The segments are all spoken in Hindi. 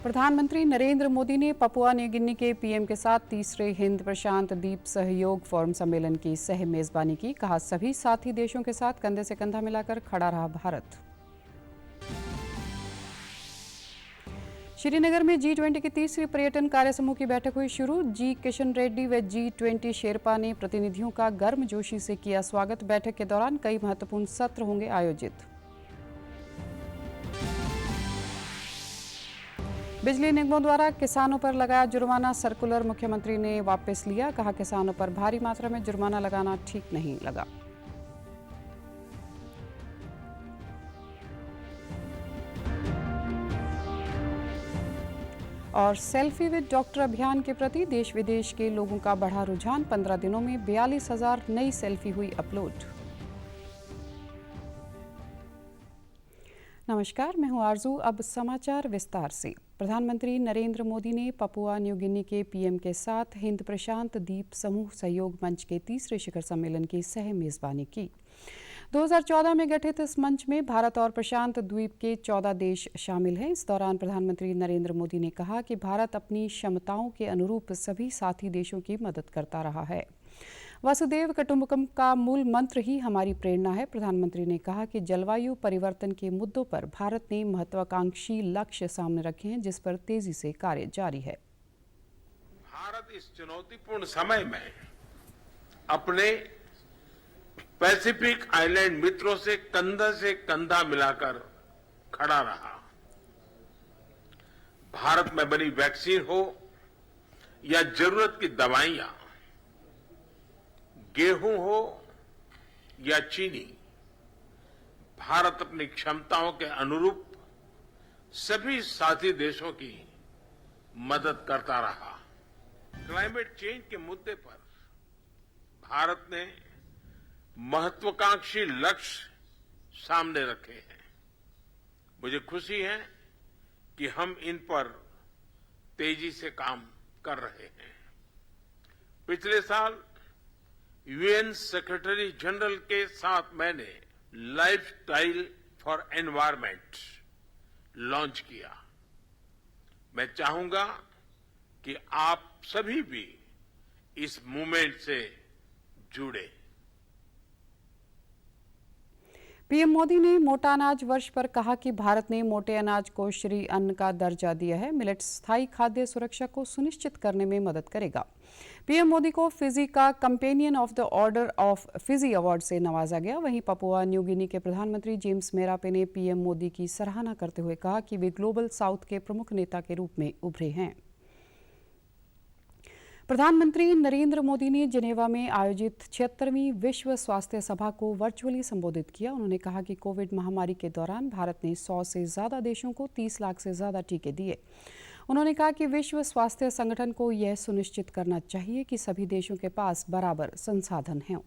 प्रधानमंत्री नरेंद्र मोदी ने पपुआ न्यू गिनी के पीएम के साथ तीसरे हिंद प्रशांत द्वीप सहयोग फोरम सम्मेलन की सह मेजबानी की। कहा, सभी साथी देशों के साथ कंधे से कंधा मिलाकर खड़ा रहा भारत। श्रीनगर में G20 की तीसरी पर्यटन कार्य समूह की बैठक हुई शुरू। जी किशन रेड्डी व G20 शेरपा ने प्रतिनिधियों का गर्मजोशी से किया स्वागत। बैठक के दौरान कई महत्वपूर्ण सत्र होंगे आयोजित। बिजली निगमों द्वारा किसानों पर लगाया जुर्माना सर्कुलर मुख्यमंत्री ने वापस लिया। कहा, किसानों पर भारी मात्रा में जुर्माना लगाना ठीक नहीं लगा। और सेल्फी विद डॉक्टर अभियान के प्रति देश विदेश के लोगों का बढ़ा रुझान। 15 दिनों में 42,000 नई सेल्फी हुई अपलोड। नमस्कार, मैं हूं आरजू। अब समाचार विस्तार से। प्रधानमंत्री नरेंद्र मोदी ने पपुआ न्यू गिनी के पीएम के साथ हिंद प्रशांत द्वीप समूह सहयोग मंच के तीसरे शिखर सम्मेलन की सह मेजबानी की। 2014 में गठित इस मंच में भारत और प्रशांत द्वीप के 14 देश शामिल हैं। इस दौरान प्रधानमंत्री नरेंद्र मोदी ने कहा कि भारत अपनी क्षमताओं के अनुरूप सभी साथी देशों की मदद करता रहा है। वसुदेव कुटुंबकम का मूल मंत्र ही हमारी प्रेरणा है। प्रधानमंत्री ने कहा कि जलवायु परिवर्तन के मुद्दों पर भारत ने महत्वाकांक्षी लक्ष्य सामने रखे हैं, जिस पर तेजी से कार्य जारी है। भारत इस चुनौतीपूर्ण समय में अपने पैसिफिक आइलैंड मित्रों से कंधा मिलाकर खड़ा रहा। भारत में बनी वैक्सीन हो या जरूरत की दवाइयां, गेहूं हो या चीनी, भारत अपनी क्षमताओं के अनुरूप सभी साथी देशों की मदद करता रहा। क्लाइमेट चेंज के मुद्दे पर भारत ने महत्वाकांक्षी लक्ष्य सामने रखे हैं। मुझे खुशी है कि हम इन पर तेजी से काम कर रहे हैं। पिछले साल यूएन सेक्रेटरी जनरल के साथ मैंने लाइफस्टाइल फॉर एनवायरनमेंट लॉन्च किया। मैं चाहूंगा कि आप सभी भी इस मूवमेंट से जुड़े। पीएम मोदी ने मोटा अनाज वर्ष पर कहा कि भारत ने मोटे अनाज को श्री अन्न का दर्जा दिया है। मिलेट स्थायी खाद्य सुरक्षा को सुनिश्चित करने में मदद करेगा। पीएम मोदी को फिजी का companion of the order of Fiji award से नवाजा गया। वहीं पपुआ न्यू गिनी के प्रधानमंत्री जेम्स मेरापे ने पीएम मोदी की सराहना करते हुए कहा कि वे ग्लोबल साउथ के प्रमुख नेता के रूप में उभरे हैं। प्रधानमंत्री नरेंद्र मोदी ने जिनेवा में आयोजित 76वीं विश्व स्वास्थ्य सभा को वर्चुअली संबोधित किया। उन्होंने कहा कि कोविड महामारी के दौरान भारत ने 100 से ज्यादा देशों को 30 लाख से ज्यादा टीके दिए। उन्होंने कहा कि विश्व स्वास्थ्य संगठन को यह सुनिश्चित करना चाहिए कि सभी देशों के पास बराबर संसाधन हों।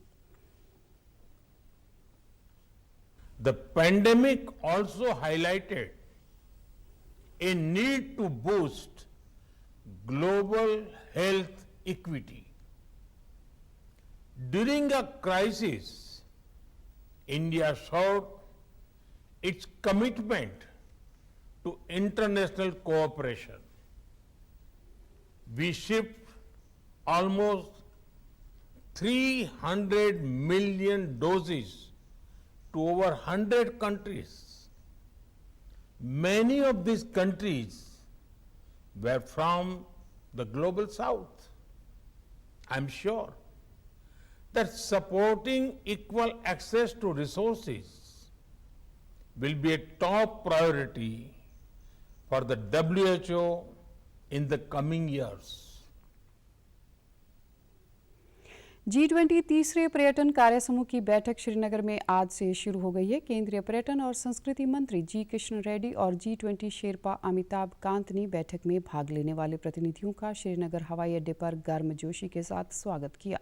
The pandemic also highlighted a need to boost global health equity. During a crisis, India showed its commitment to international cooperation. We shipped almost 300 million doses to over 100 countries. Many of these countries were from the global south. I'm sure that supporting equal access to resources will be a top priority for the WHO in the coming years. G20 तीसरे पर्यटन कार्य समूह की बैठक श्रीनगर में आज से शुरू हो गई है। केंद्रीय पर्यटन और संस्कृति मंत्री जी किशन रेड्डी और G20 शेरपा अमिताभ कांत ने बैठक में भाग लेने वाले प्रतिनिधियों का श्रीनगर हवाई अड्डे पर गर्मजोशी के साथ स्वागत किया।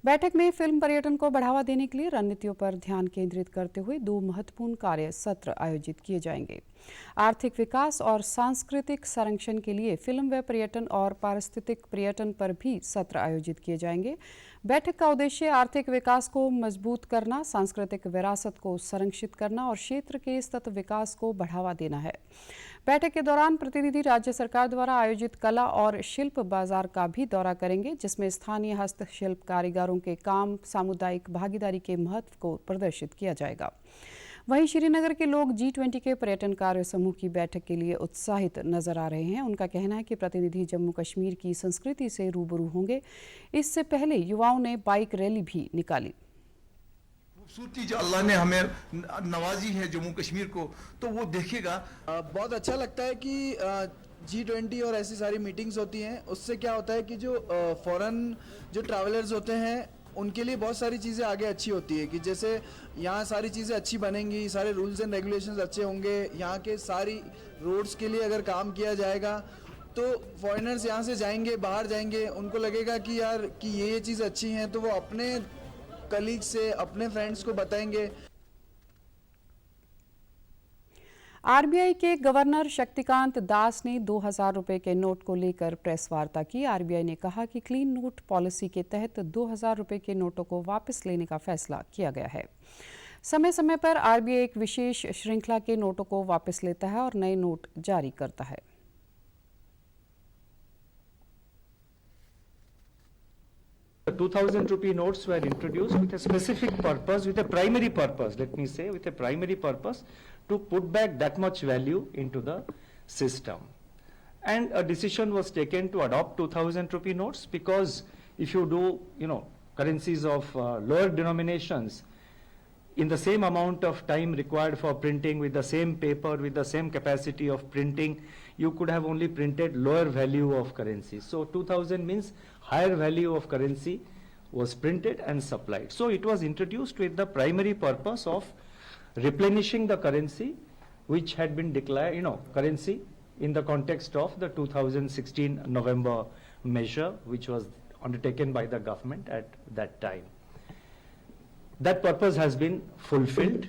बैठक में फिल्म पर्यटन को बढ़ावा देने के लिए रणनीतियों पर ध्यान केंद्रित करते हुए 2 महत्वपूर्ण कार्य सत्र आयोजित किए जाएंगे। आर्थिक विकास और सांस्कृतिक संरक्षण के लिए फिल्म व पर्यटन और पारिस्थितिक पर्यटन पर भी सत्र आयोजित किए जाएंगे। बैठक का उद्देश्य आर्थिक विकास को मजबूत करना, सांस्कृतिक विरासत को संरक्षित करना और क्षेत्र के सतत विकास को बढ़ावा देना है। बैठक के दौरान प्रतिनिधि राज्य सरकार द्वारा आयोजित कला और शिल्प बाजार का भी दौरा करेंगे, जिसमें स्थानीय हस्तशिल्प कारीगरों के काम, सामुदायिक भागीदारी के महत्व को प्रदर्शित किया जाएगा। वहीं श्रीनगर के लोग G20 के पर्यटन कार्य समूह की बैठक के लिए उत्साहित नजर आ रहे हैं। उनका कहना है कि प्रतिनिधि जम्मू कश्मीर की संस्कृति से रूबरू होंगे। इससे पहले युवाओं ने बाइक रैली भी निकाली। खूबसूरती जो अल्लाह ने हमें नवाजी है जम्मू कश्मीर को, तो वो देखेगा। बहुत अच्छा लगता है कि G20 और ऐसी सारी मीटिंग्स होती हैं। उससे क्या होता है कि जो फॉरेन जो ट्रैवलर्स होते हैं उनके लिए बहुत सारी चीज़ें आगे अच्छी होती है, कि जैसे यहाँ सारी चीज़ें अच्छी बनेंगी, सारे रूल्स एंड रेगुलेशंस अच्छे होंगे, यहाँ के सारी रोड्स के लिए अगर काम किया जाएगा तो फॉरेनर्स यहाँ से जाएंगे, बाहर जाएंगे, उनको लगेगा कि यार कि ये चीज़ अच्छी हैं, तो वो अपने कलीग से, अपने फ्रेंड्स को बताएंगे। आरबीआई के गवर्नर शक्तिकांत दास ने 2000 रुपए के नोट को लेकर प्रेस वार्ता की। आरबीआई ने कहा कि क्लीन नोट पॉलिसी के तहत 2000 रुपए के नोटों को वापस लेने का फैसला किया गया है। समय समय पर आरबीआई एक विशेष श्रृंखला के नोटों को वापस लेता है और नए नोट जारी करता है। The 2000 rupee notes were introduced with a specific purpose, with a primary purpose, let me say, with a primary purpose to put back that much value into the system. And a decision was taken to adopt 2000 rupee notes, because if you do, currencies of lower denominations in the same amount of time required for printing, with the same paper, with the same capacity of printing, you could have only printed lower value of currency. So 2000 means higher value of currency was printed and supplied. So it was introduced with the primary purpose of replenishing the currency which had been declared, currency in the context of the 2016 November measure which was undertaken by the government at that time. That purpose has been fulfilled.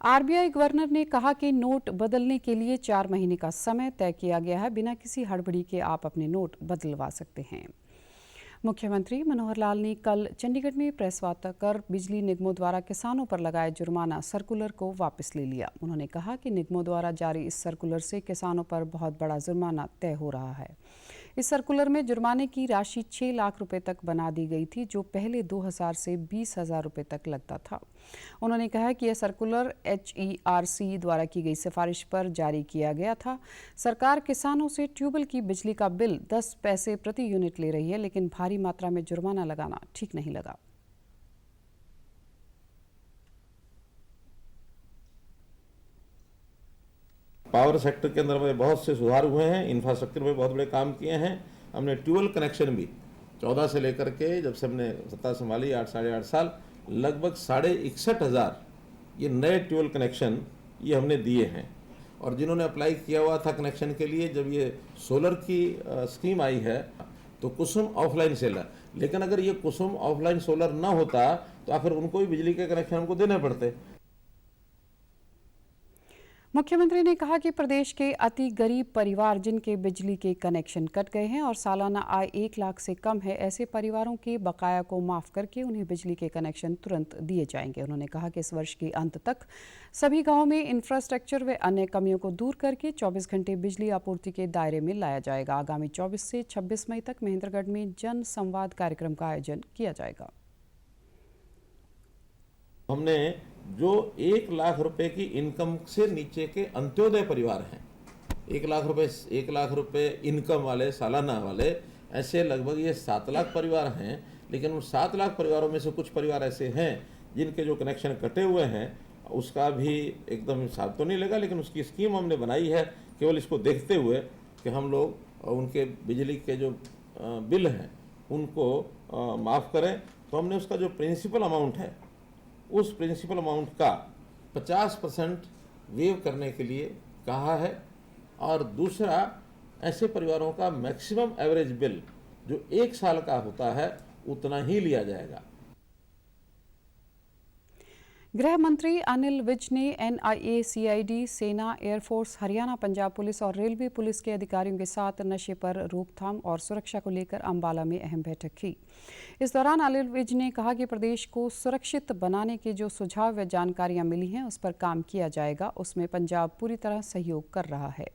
RBI governor ने कहा कि नोट बदलने के लिए 4 महीने का समय तय किया गया है। बिना किसी हड़बड़ी के आप अपने नोट बदलवा सकते हैं। मुख्यमंत्री मनोहर लाल ने कल चंडीगढ़ में प्रेस वार्ता कर बिजली निगमों द्वारा किसानों पर लगाए जुर्माना सर्कुलर को वापस ले लिया। उन्होंने कहा कि निगमों द्वारा जारी इस सर्कुलर से किसानों पर बहुत बड़ा जुर्माना तय हो रहा है। इस सर्कुलर में जुर्माने की राशि 6 लाख रुपए तक बना दी गई थी, जो पहले 2000 से 20,000 रुपए तक लगता था। उन्होंने कहा कि यह सर्कुलर HERC द्वारा की गई सिफारिश पर जारी किया गया था। सरकार किसानों से ट्यूबवेल की बिजली का बिल 10 पैसे प्रति यूनिट ले रही है, लेकिन भारी मात्रा में जुर्माना लगाना ठीक नहीं लगा। पावर सेक्टर के अंदर में बहुत से सुधार हुए हैं, इंफ्रास्ट्रक्चर में बहुत बड़े काम किए हैं। हमने ट्यूबवेल कनेक्शन भी 14 से लेकर के जब से हमने सत्ता संभाली 8-8.5 साल, लगभग 61,500 ये नए ट्यूबवेल कनेक्शन ये हमने दिए हैं। और जिन्होंने अप्लाई किया हुआ था कनेक्शन के लिए, जब ये सोलर की स्कीम आई है तो कुसुम ऑफलाइन सेलर, लेकिन अगर ये कुसुम ऑफलाइन सोलर ना होता तो आखिर उनको भी बिजली के कनेक्शन हमको देने पड़ते। मुख्यमंत्री ने कहा कि प्रदेश के अति गरीब परिवार जिनके बिजली के कनेक्शन कट गए हैं और सालाना आय 1 लाख से कम है, ऐसे परिवारों के बकाया को माफ करके उन्हें बिजली के कनेक्शन तुरंत दिए जाएंगे। उन्होंने कहा कि इस वर्ष के अंत तक सभी गांवों में इंफ्रास्ट्रक्चर व अन्य कमियों को दूर करके 24 घंटे बिजली आपूर्ति के दायरे में लाया जाएगा। आगामी 24 से 26 मई तक महेंद्रगढ़ में जन संवाद कार्यक्रम का आयोजन किया जाएगा। हमने जो 1 लाख रुपए की इनकम से नीचे के अंत्योदय परिवार हैं, 1 लाख रुपए इनकम वाले, सालाना वाले, ऐसे लगभग ये 7 लाख परिवार हैं। लेकिन उन 7 लाख परिवारों में से कुछ परिवार ऐसे हैं जिनके जो कनेक्शन कटे हुए हैं, उसका भी एकदम हिसाब तो नहीं लगा, लेकिन उसकी स्कीम हमने बनाई है केवल इसको देखते हुए कि हम लोग उनके बिजली के जो बिल हैं उनको माफ़ करें। तो हमने उसका जो प्रिंसिपल अमाउंट है, उस प्रिंसिपल अमाउंट का 50% वेव करने के लिए कहा है। और दूसरा, ऐसे परिवारों का मैक्सिमम एवरेज बिल जो 1 साल का होता है उतना ही लिया जाएगा। गृह मंत्री अनिल विज ने एनआईए, सीआईडी, सेना, एयरफोर्स, हरियाणा, पंजाब पुलिस और रेलवे पुलिस के अधिकारियों के साथ नशे पर रोकथाम और सुरक्षा को लेकर अंबाला में अहम बैठक की। इस दौरान अनिल विज ने कहा कि प्रदेश को सुरक्षित बनाने के जो सुझाव व जानकारियां मिली हैं उस पर काम किया जाएगा। उसमें पंजाब पूरी तरह सहयोग कर रहा है।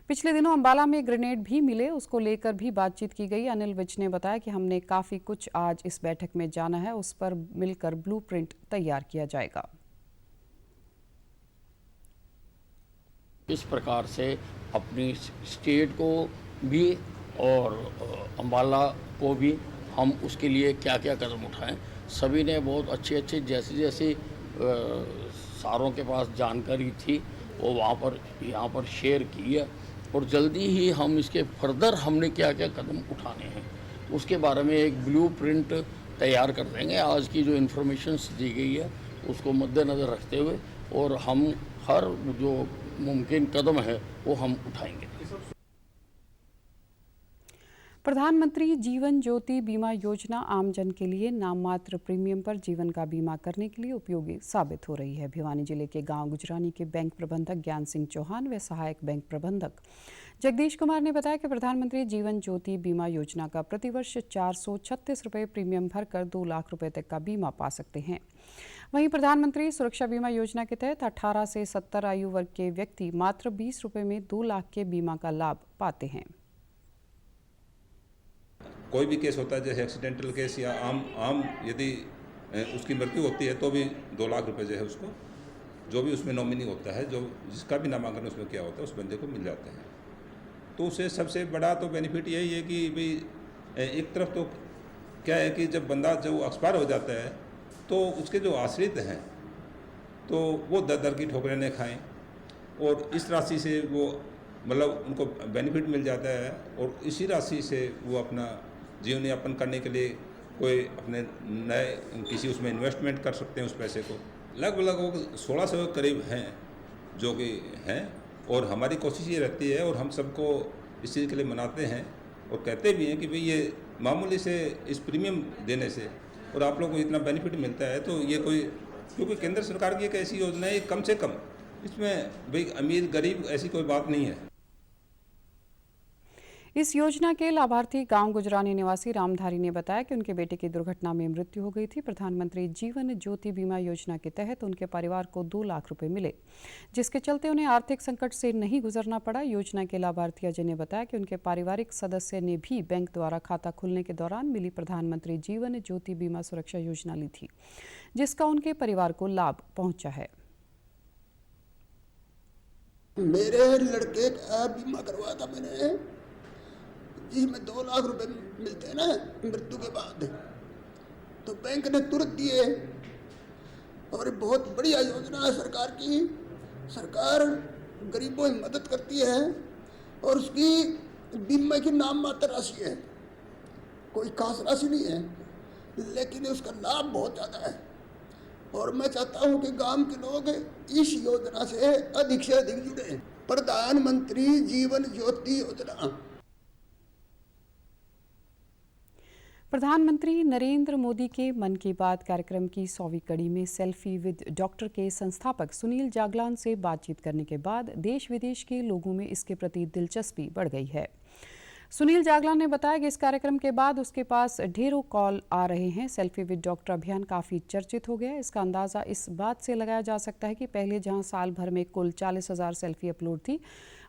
पिछले दिनों अंबाला में ग्रेनेड भी मिले, उसको लेकर भी बातचीत की गई। अनिल विज ने बताया कि हमने काफ़ी कुछ आज इस बैठक में जाना है, उस पर मिलकर ब्लूप्रिंट तैयार किया जाएगा। इस प्रकार से अपनी स्टेट को भी और अंबाला को भी हम उसके लिए क्या क्या कदम उठाएं, सभी ने बहुत अच्छे जैसे सारों के पास जानकारी थी वो वहाँ पर यहाँ पर शेयर की है। और जल्दी ही हम इसके फर्दर हमने क्या क्या कदम उठाने हैं उसके बारे में एक ब्लूप्रिंट तैयार कर देंगे। आज की जो इन्फॉर्मेशंस दी गई है उसको मद्देनज़र रखते हुए और हम हर जो मुमकिन कदम है वो हम उठाएंगे। प्रधानमंत्री जीवन ज्योति बीमा योजना आमजन के लिए नाममात्र प्रीमियम पर जीवन का बीमा करने के लिए उपयोगी साबित हो रही है। भिवानी जिले के गांव गुजरानी के बैंक प्रबंधक ज्ञान सिंह चौहान व सहायक बैंक प्रबंधक जगदीश कुमार ने बताया कि प्रधानमंत्री जीवन ज्योति बीमा योजना का प्रतिवर्ष 436 रुपये प्रीमियम भरकर 2 लाख रुपए तक का बीमा पा सकते हैं। वहीं प्रधानमंत्री सुरक्षा बीमा योजना के तहत 18 से 70 आयु वर्ग के व्यक्ति मात्र 20 रुपये में 2 लाख के बीमा का लाभ पाते हैं। कोई भी केस होता है जैसे एक्सीडेंटल केस या आम यदि उसकी मृत्यु होती है तो भी 2 लाख रुपए जो है उसको जो भी उसमें नॉमिनी होता है, जो जिसका भी नामांकन उसमें किया होता है उस बंदे को मिल जाते हैं। तो उससे सबसे बड़ा तो बेनिफिट यही है कि भाई एक तरफ तो क्या है कि जब बंदा जो एक्सपायर हो जाता है तो उसके जो आश्रित हैं तो वो दर की ठोकरें न खाएँ और इस राशि से वो मतलब उनको बेनिफिट मिल जाता है और इसी राशि से वो अपना जीवन यापन करने के लिए कोई अपने नए किसी उसमें इन्वेस्टमेंट कर सकते हैं। उस पैसे को लगभग 1600 के करीब हैं जो कि हैं और हमारी कोशिश ये रहती है और हम सबको इस चीज़ के लिए मनाते हैं और कहते भी हैं कि भाई ये मामूली से इस प्रीमियम देने से और आप लोगों को इतना बेनिफिट मिलता है तो ये कोई, क्योंकि केंद्र सरकार की एक ऐसी योजना है कम से कम इसमें भाई अमीर गरीब ऐसी कोई बात नहीं है। इस योजना के लाभार्थी गांव गुजरानी निवासी रामधारी ने बताया कि उनके बेटे की दुर्घटना में मृत्यु हो गई थी। प्रधानमंत्री जीवन ज्योति बीमा योजना के तहत उनके परिवार को 2 लाख रुपए मिले, जिसके चलते उन्हें आर्थिक संकट से नहीं गुजरना पड़ा। योजना के लाभार्थी अजय ने बताया कि उनके पारिवारिक सदस्य ने भी बैंक द्वारा खाता खुलने के दौरान मिली प्रधानमंत्री जीवन ज्योति बीमा सुरक्षा योजना ली थी, जिसका उनके परिवार को लाभ पहुंचा है। मेरे लड़के का बीमा करवाया था मैंने, जिसमें 2 लाख रुपए मिलते हैं ना मृत्यु के बाद, तो बैंक ने तुरंत दिए और बहुत बढ़िया योजना है सरकार की। सरकार गरीबों की मदद करती है और उसकी बीमा की नाम मात्र राशि है, कोई खास राशि नहीं है, लेकिन उसका लाभ बहुत ज़्यादा है और मैं चाहता हूँ कि गांव के लोग इस योजना से अधिक जुड़े। प्रधानमंत्री जीवन ज्योति योजना। प्रधानमंत्री नरेंद्र मोदी के मन की बात कार्यक्रम की 100वीं कड़ी में सेल्फी विद डॉक्टर के संस्थापक सुनील जागलान से बातचीत करने के बाद देश विदेश के लोगों में इसके प्रति दिलचस्पी बढ़ गई है। सुनील जागलान ने बताया कि इस कार्यक्रम के बाद उसके पास ढेरों कॉल आ रहे हैं। सेल्फी विद डॉक्टर अभियान काफ़ी चर्चित हो गया। इसका अंदाज़ा इस बात से लगाया जा सकता है कि पहले जहां साल भर में कुल 40,000 सेल्फी अपलोड थी,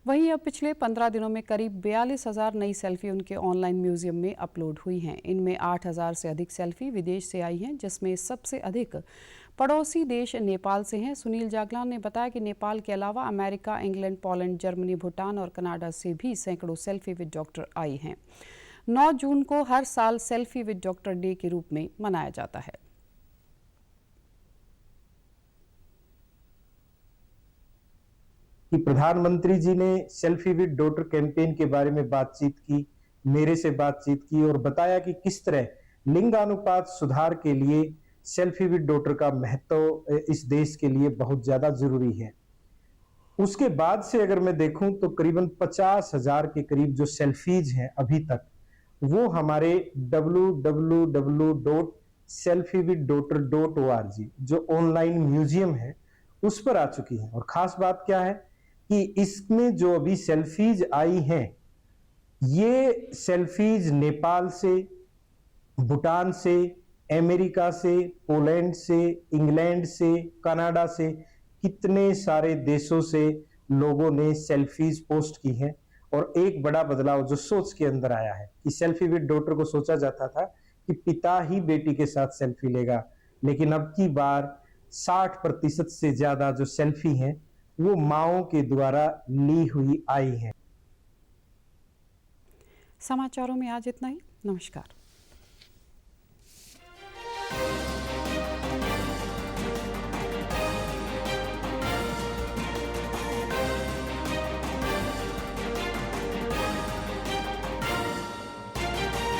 वहीं अब पिछले 15 दिनों में करीब 42,000 नई सेल्फी उनके ऑनलाइन म्यूजियम में अपलोड हुई हैं। इनमें 8,000 से अधिक सेल्फी विदेश से आई हैं, जिसमें सबसे अधिक पड़ोसी देश नेपाल से हैं। सुनील जागलान ने बताया कि नेपाल के अलावा America, England, Poland, Germany, Bhutan और कनाडा से भी सैकड़ों सेल्फी विद डॉक्टर आई हैं। 9 जून को हर साल सेल्फी विद डॉक्टर डे के रूप में मनाया जाता है। कि प्रधानमंत्री जी ने सेल्फी विद डॉटर कैंपेन के बारे में बातचीत की, मेरे से बातचीत की और बताया कि किस तरह लिंगानुपात सुधार के लिए सेल्फी विद डॉटर का महत्व इस देश के लिए बहुत ज्यादा जरूरी है। उसके बाद से अगर मैं देखूं तो करीबन 50,000 के करीब जो सेल्फीज हैं अभी तक, वो हमारे www.selfiewithdaughter.org जो ऑनलाइन म्यूजियम है उस पर आ चुकी है। और खास बात क्या है कि इसमें जो अभी सेल्फीज आई हैं, ये सेल्फीज नेपाल से, भूटान से, अमेरिका से, पोलैंड से, इंग्लैंड से, कनाडा से, कितने सारे देशों से लोगों ने सेल्फीज पोस्ट की हैं। और एक बड़ा बदलाव जो सोच के अंदर आया है कि सेल्फी विद डॉटर को सोचा जाता था कि पिता ही बेटी के साथ सेल्फी लेगा, लेकिन अब की बार 60% से ज्यादा जो सेल्फी हैं वो माओं के द्वारा ली हुई आई हैं। समाचारों में आज इतना ही। नमस्कार।